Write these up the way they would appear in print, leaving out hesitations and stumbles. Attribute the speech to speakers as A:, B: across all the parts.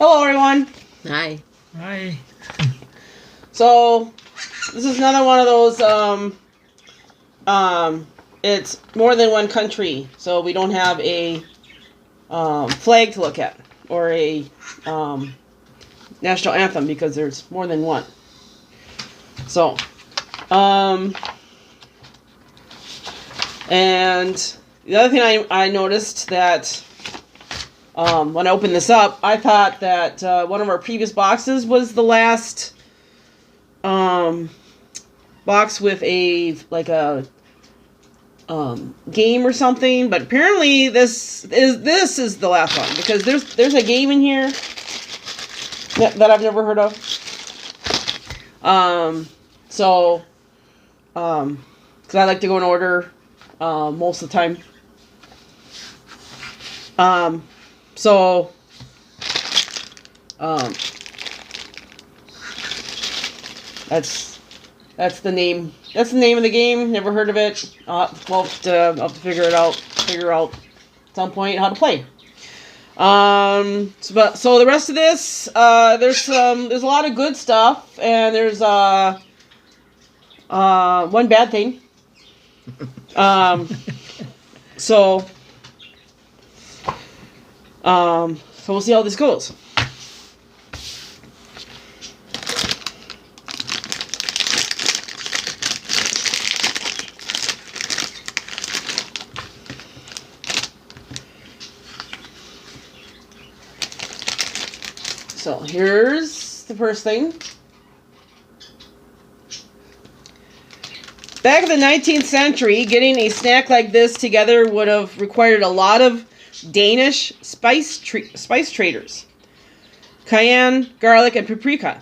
A: Hello, everyone.
B: Hi.
C: Hi.
A: So, this is another one of those, it's more than one country, so we don't have a, flag to look at, or a, national anthem, because there's more than one. So, and the other thing I noticed that, when I opened this up, I thought that one of our previous boxes was the last box with a game or something, but apparently this is the last one, because there's a game in here that I've never heard of. Because I like to go in order most of the time. That's the name. That's the name of the game. Never heard of it. I'll have to figure out at some point how to play. So the rest of this, there's a lot of good stuff, and there's one bad thing. So we'll see how this goes. So here's the first thing. Back in the 19th century, getting a snack like this together would have required a lot of Danish spice traders. Cayenne, garlic, and paprika.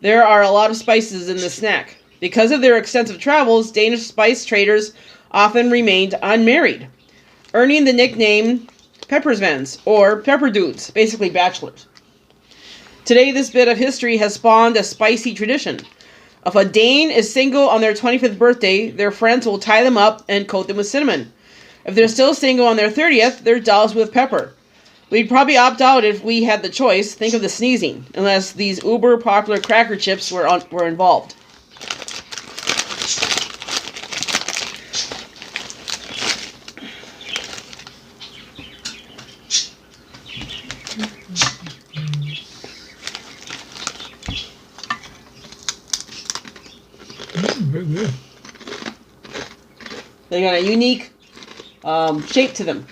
A: There are a lot of spices in this snack. Because of their extensive travels, Danish spice traders often remained unmarried, earning the nickname peppersvens, or pepper dudes, basically bachelors. Today, this bit of history has spawned a spicy tradition. If a Dane is single on their 25th birthday, their friends will tie them up and coat them with cinnamon. If they're still single on their 30th, they're doused with pepper. We'd probably opt out if we had the choice. Think of the sneezing, unless these uber popular cracker chips were involved.
C: Very good.
A: They got a unique shape to them.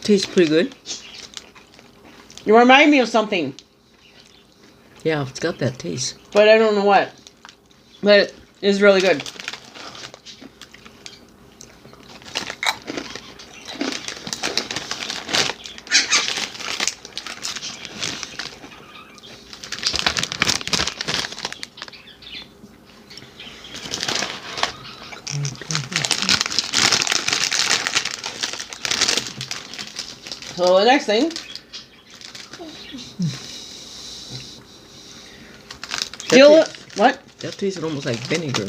B: Tastes pretty good.
A: You remind me of something,
B: Yeah, it's got that taste.
A: but I don't know what. But it is really good. So the next thing, what?
B: That tasted almost like vinegar.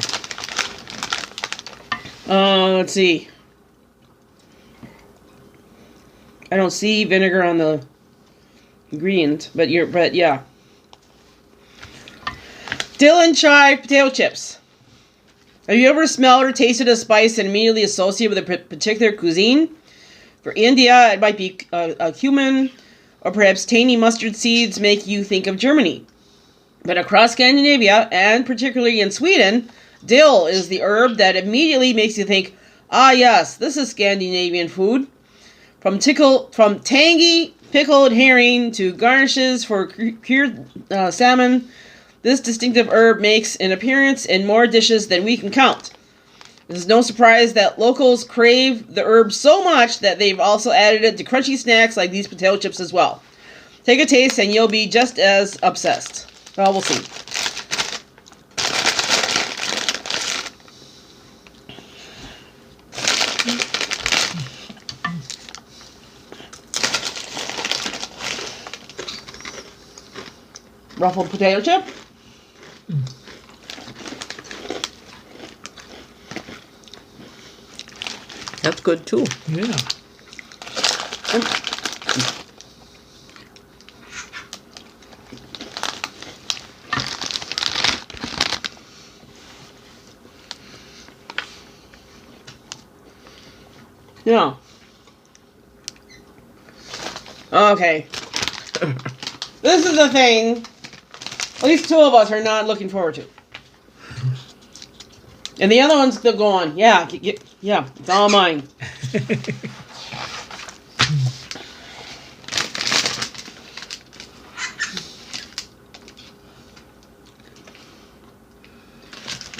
A: Let's see. I don't see vinegar on the ingredient, but yeah. Dill and chive potato chips. Have you ever smelled or tasted a spice and immediately associated with a particular cuisine? For India, it might be cumin, or perhaps tangy mustard seeds make you think of Germany. But across Scandinavia, and particularly in Sweden, dill is the herb that immediately makes you think, ah yes, this is Scandinavian food. From tangy pickled herring to garnishes for cured salmon, this distinctive herb makes an appearance in more dishes than we can count. It is no surprise that locals crave the herb so much that they've also added it to crunchy snacks like these potato chips as well. Take a taste and you'll be just as obsessed. Well, we'll see. Ruffled potato chip.
B: That's good too.
C: Yeah.
A: Yeah. Okay. This is the thing at least two of us are not looking forward to. And the other one's still going, yeah, yeah, it's all mine.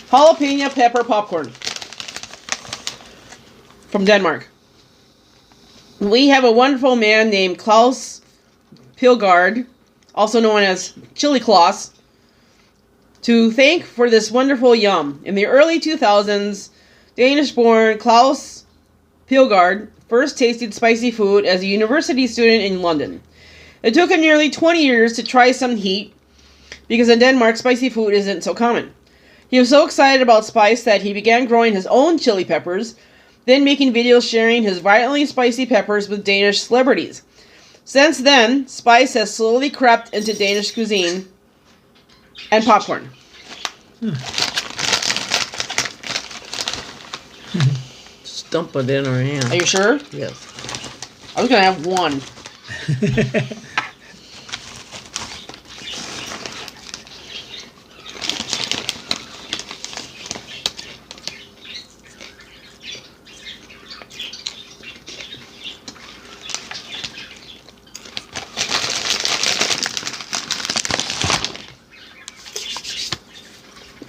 A: Jalapeno pepper popcorn from Denmark. We have a wonderful man named Klaus Pilgaard, also known as Chili Claus, to thank for this wonderful yum. In the early 2000s, Danish-born Klaus Pilgaard first tasted spicy food as a university student in London. It took him nearly 20 years to try some heat, because in Denmark, spicy food isn't so common. He was so excited about spice that he began growing his own chili peppers, then making videos sharing his violently spicy peppers with Danish celebrities. Since then, spice has slowly crept into Danish cuisine and popcorn.
B: Stump it in our hand.
A: Are you sure?
B: Yes.
A: I was going to have one.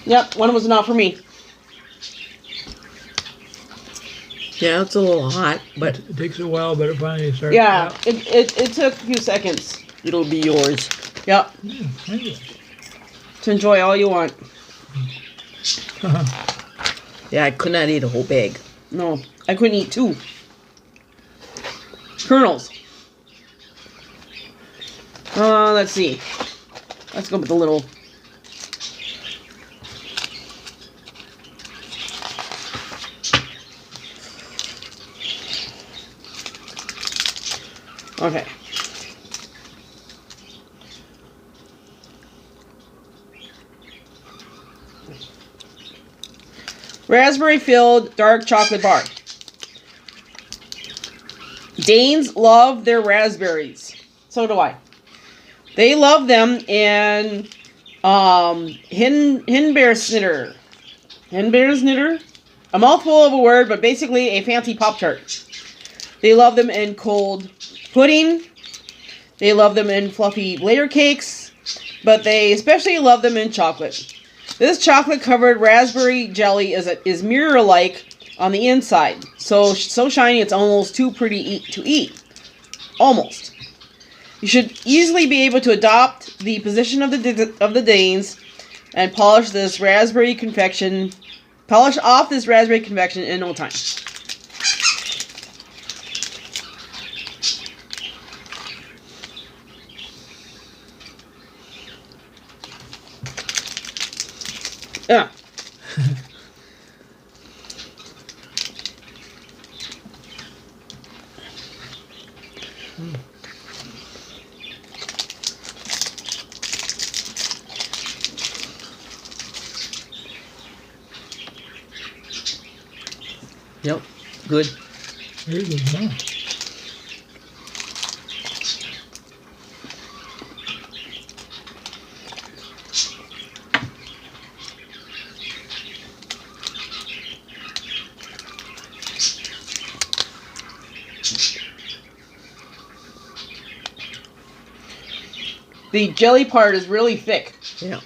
A: Yep, one was not for me.
B: Yeah, it's a little hot, but
C: It takes a while, but it finally starts.
A: Yeah, it took a few seconds.
B: it'll be yours.
A: Yep,
C: Thank you.
A: to enjoy all you want.
B: Yeah, I could not eat a whole bag.
A: No, I couldn't eat two. Kernels. Let's see. Let's go with the little. Okay. Raspberry-filled dark chocolate bar. Danes love their raspberries. So do I. They love them in Hindbærsnitter. Hindbærsnitter? A mouthful of a word, but basically a fancy Pop-Tart. They love them in cold pudding. They love them in fluffy layer cakes. But they especially love them in chocolate. This chocolate-covered raspberry jelly is mirror-like on the inside. So shiny it's almost too pretty to eat. Almost. You should easily be able to adopt the position of the Danes and polish off this raspberry confection in no time. Yeah.
B: Yep, good.
C: Very good. Wow.
A: The jelly part is really thick.
B: Yeah.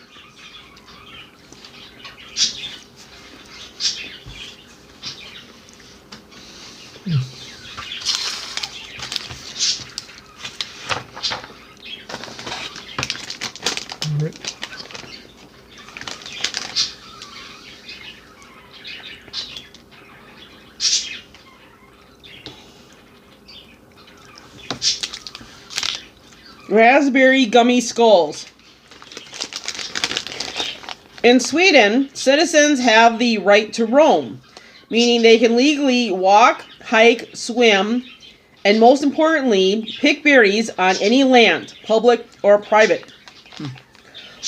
C: All right.
A: Raspberry gummy skulls. In Sweden, citizens have the right to roam, meaning they can legally walk, hike, swim, And most importantly, pick berries on any land, public or private.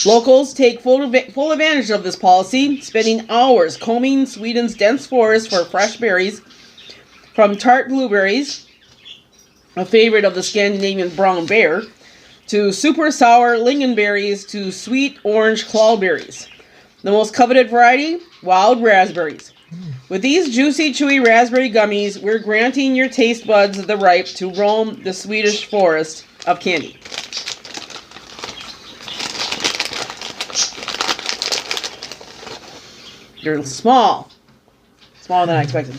A: Locals take full advantage of this policy, spending hours combing Sweden's dense forests for fresh berries, from tart blueberries, a favorite of the Scandinavian brown bear, to super sour lingonberries to sweet orange cloudberries. The most coveted variety, wild raspberries. With these juicy, chewy raspberry gummies, we're granting your taste buds the right to roam the Swedish forest of candy. They're small. Smaller than I expected.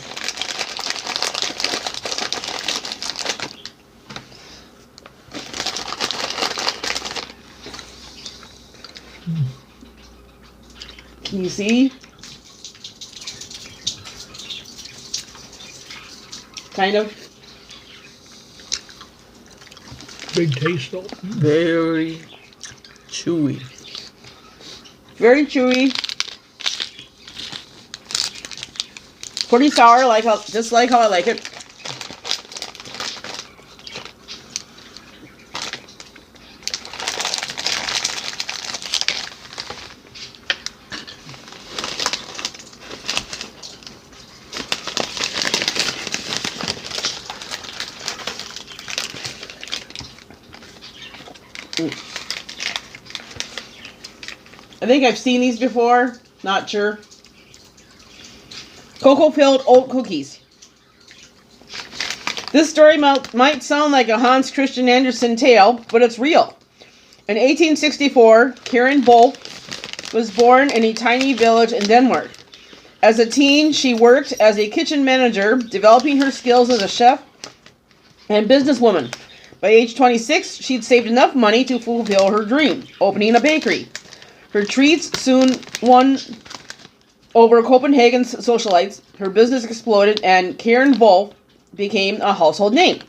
A: Can you see? Kind of.
C: Big taste though.
B: Very chewy.
A: Very chewy. Pretty sour, just like how I like it. I think I've seen these before. Not sure. Cocoa-filled oat cookies. This story might sound like a Hans Christian Andersen tale, but it's real. In 1864, Karen Wolf was born in a tiny village in Denmark. As a teen, she worked as a kitchen manager, developing her skills as a chef and businesswoman. By age 26, she'd saved enough money to fulfill her dream, opening a bakery. Her treats soon won over Copenhagen's socialites. Her business exploded, and Karen Wolf became a household name.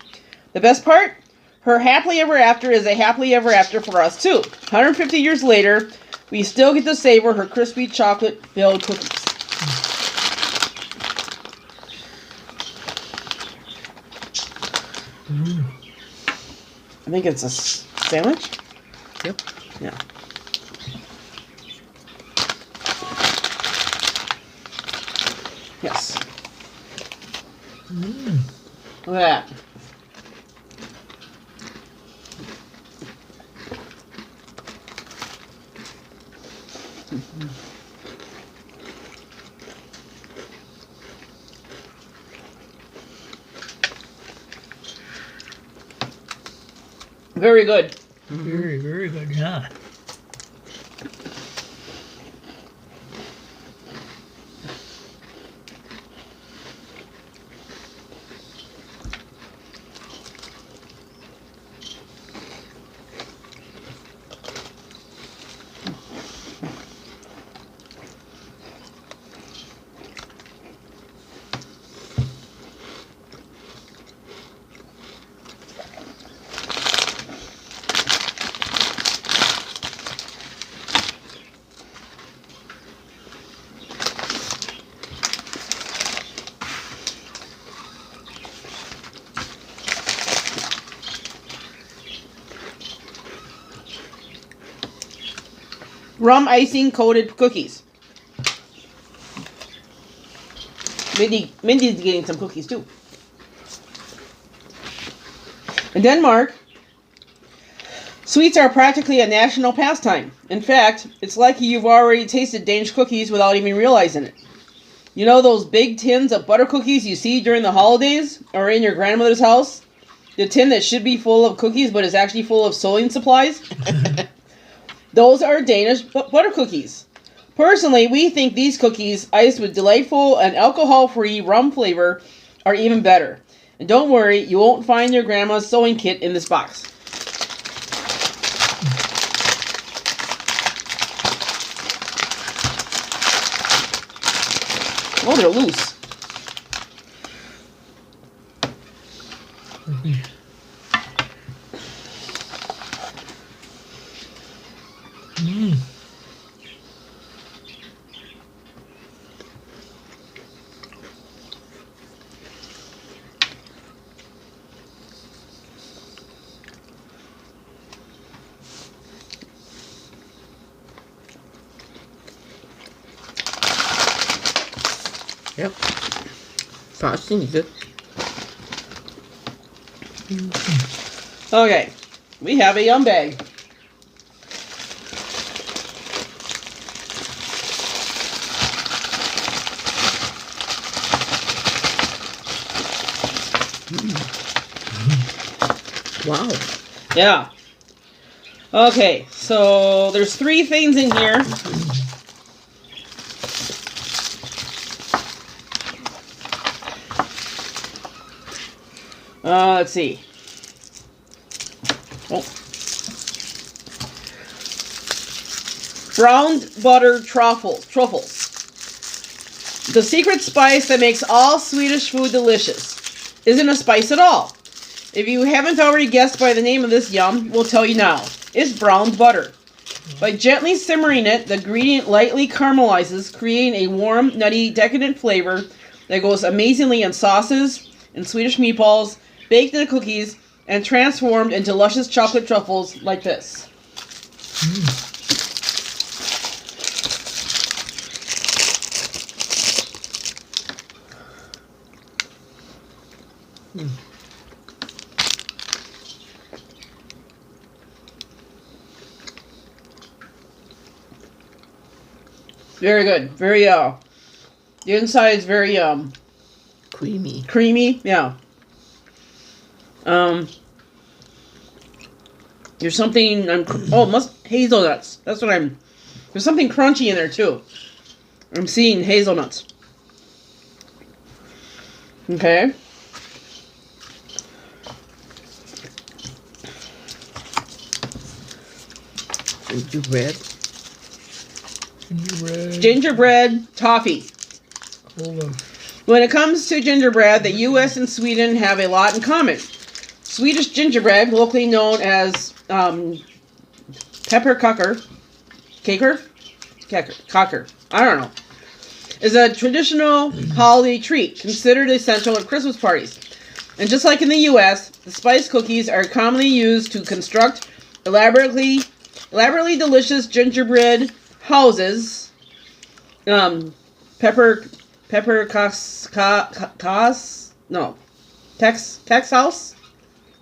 A: The best part? Her happily ever after is a happily ever after for us too. 150 years later, we still get to savor her crispy chocolate-filled cookies. I think it's a sandwich.
B: Yep.
A: Yeah. Yes. Look at that. Very good.
C: Very, very good, yeah.
A: Rum icing coated cookies. Mindy's getting some cookies too. In Denmark, sweets are practically a national pastime. In fact, it's like you've already tasted Danish cookies without even realizing it. You know those big tins of butter cookies you see during the holidays or in your grandmother's house? The tin that should be full of cookies but is actually full of sewing supplies? Those are Danish butter cookies. Personally, we think these cookies, iced with delightful and alcohol-free rum flavor, are even better. And don't worry, you won't find your grandma's sewing kit in this box. Oh, they're loose.
B: Yep. Frosting is good.
A: Okay, we have a yum bag.
B: Wow.
A: Yeah. Okay, so there's 3 things in here. Let's see. Oh. Browned butter truffles. The secret spice that makes all Swedish food delicious. Isn't a spice at all. If you haven't already guessed by the name of this yum, we'll tell you now. It's browned butter. By gently simmering it, the ingredient lightly caramelizes, creating a warm, nutty, decadent flavor that goes amazingly in sauces, in Swedish meatballs, baked into cookies, and transformed into luscious chocolate truffles like this. Very good. Very, the inside is very,
B: Creamy.
A: creamy. Yeah. There's something, hazelnuts. That's what there's something crunchy in there too. I'm seeing hazelnuts. Okay.
B: Gingerbread.
A: Gingerbread toffee.
C: Hold on.
A: When it comes to gingerbread, the U.S. and Sweden have a lot in common. Swedish gingerbread, locally known as pepparkakor, I don't know, is a traditional holiday treat considered essential at Christmas parties. And just like in the U.S., the spice cookies are commonly used to construct elaborately delicious gingerbread houses. Tex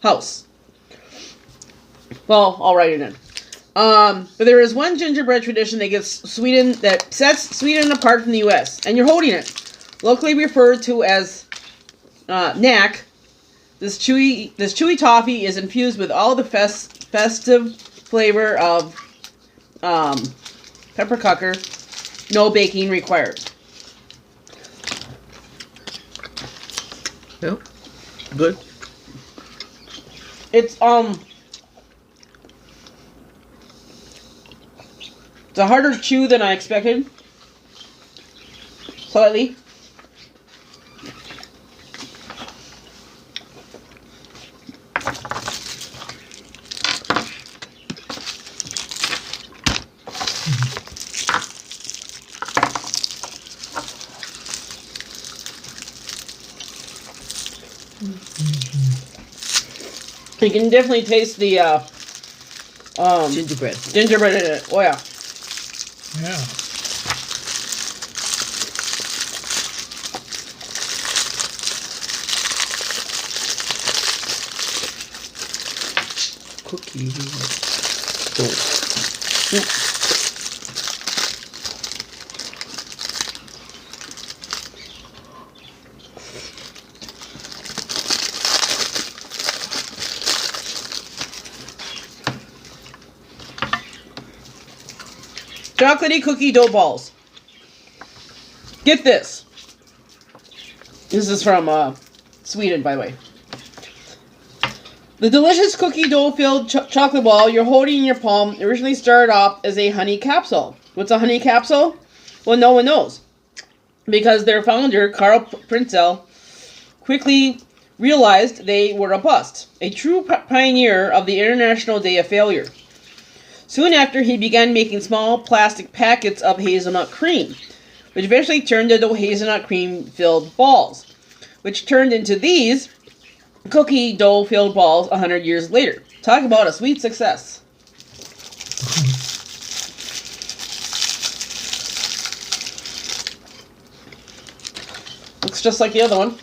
A: house. Well, I'll write it in. But there is one gingerbread tradition that sets Sweden apart from the U.S. And you're holding it, locally referred to as knack. This chewy toffee is infused with all the festive flavor of pepparkakor. No baking required.
B: Yep. Good.
A: It's a harder chew than I expected. Slightly. You can definitely taste the
B: Gingerbread.
A: gingerbread in it. Oh yeah.
C: Yeah.
B: Cookie dough.
A: Chocolatey cookie dough balls. Get this. This is from Sweden, by the way. The delicious cookie dough-filled chocolate ball you're holding in your palm originally started off as a honey capsule. What's a honey capsule? Well, no one knows. Because their founder, Carl Prinzel, quickly realized they were a bust. A true pioneer of the International Day of Failure. Soon after, he began making small plastic packets of hazelnut cream, which eventually turned into hazelnut cream-filled balls, which turned into these cookie dough-filled balls 100 years later. Talk about a sweet success. Looks just like the other one.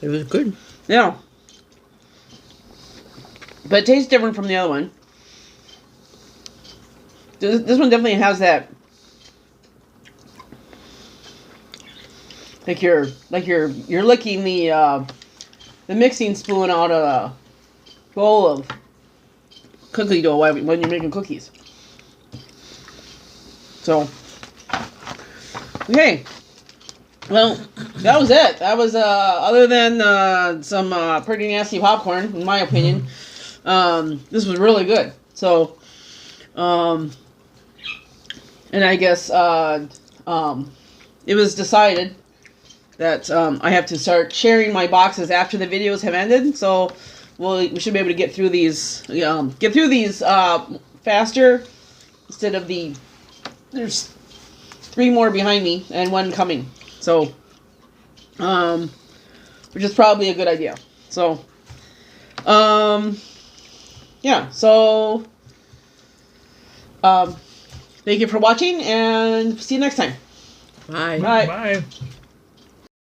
B: It was good.
A: Yeah. But it tastes different from the other one. This one definitely has that, like you're licking the mixing spoon out of a bowl of cookie dough when you're making cookies. So, okay. Well, that was it. That was other than some pretty nasty popcorn, in my opinion. This was really good. So, and I guess it was decided that I have to start sharing my boxes after the videos have ended. So, we should be able to get through these faster instead of there's 3 more behind me and 1 coming. So, which is probably a good idea. So, yeah. So, thank you for watching, and see you next time.
B: Bye.
A: Bye.
C: Bye.